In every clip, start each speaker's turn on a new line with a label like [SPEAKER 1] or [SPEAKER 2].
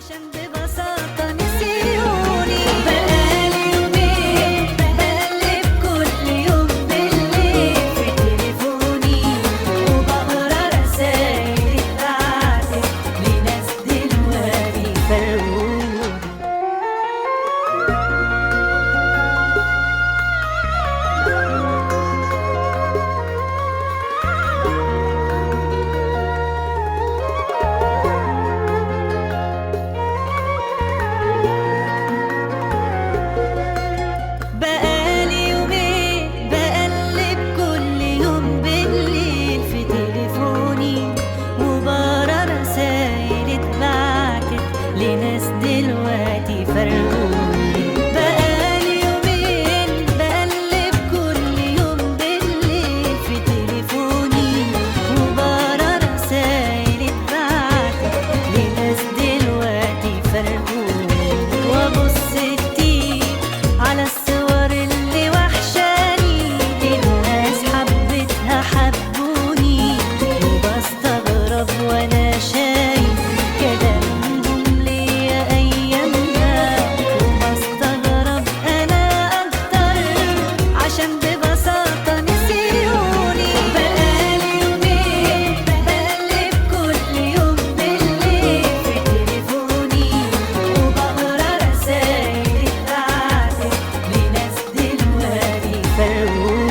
[SPEAKER 1] عشان ببساطة نسيوني. بقالي يومين بقلب كل يوم بالليل في تليفوني، وبقرا رسايل اتبعتت لناس دلوقتي فرقوني. بقالي يومين بقلب كل يوم بالليل في تليفوني، وبقرا رسايل اتبعتت لناس دلوقتي فرقوني. بقالي يومين بقلب كل يوم بالليل في تليفوني، وبقرا رسايل اتبعتت لناس دلوقتي فرقوني. وابص كتير على الصور اللي وحشاني، الناس حبتها حبوني، وبستغرب وانا شايف كلامهم ليا ايامها، وبستغرب انا اكتر عشان ببساطة نسيوني. بقالي يومين بقلب كل يوم بالليل في تليفوني، وبقرا رسايل اتبعتت لناس دلوقتي فرقوني.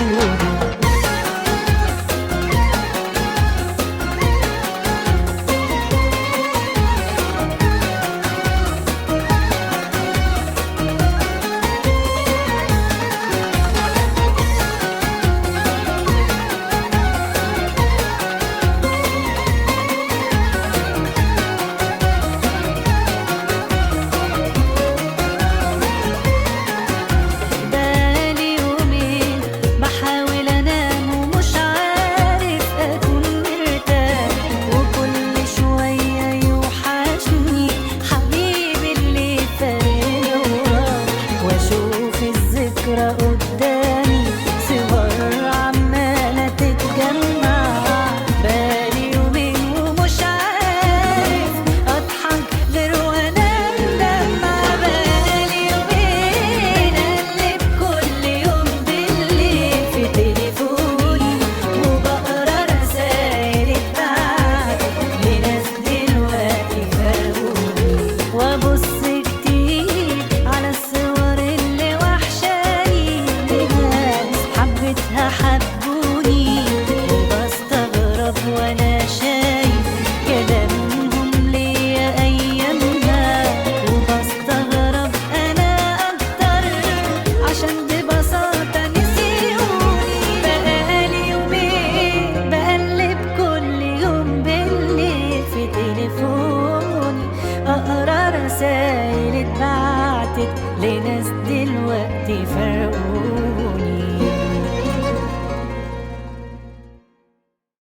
[SPEAKER 1] بقالي يومين بحاول انام ومش عارف اكون مرتاح، وكل شوية يوحشني حبيبي اللي فارقني وراح، واشوف الذكرى قدامي صور عمالة تتجمع. بقالي يومين ومش عارف اضحك غير وانا مدمع. بقالي يومين اقلب كل يوم بالليل في تليفوني، وبقرا رسايل اتبعتت لناس دلوقتي فرقوني. وابص كتير على الصور اللي وحشاني، الناس حبتها حبوني، وبستغرب وانا شايف كلامهم ليا ايامها، وبستغرب انا اكتر عشان ببساطة نسيوني. بقالي يومين بقلب كل يوم بالليل في تليفوني، اقرا رسايل اتبعتت لناس دلوقتي فرقوني.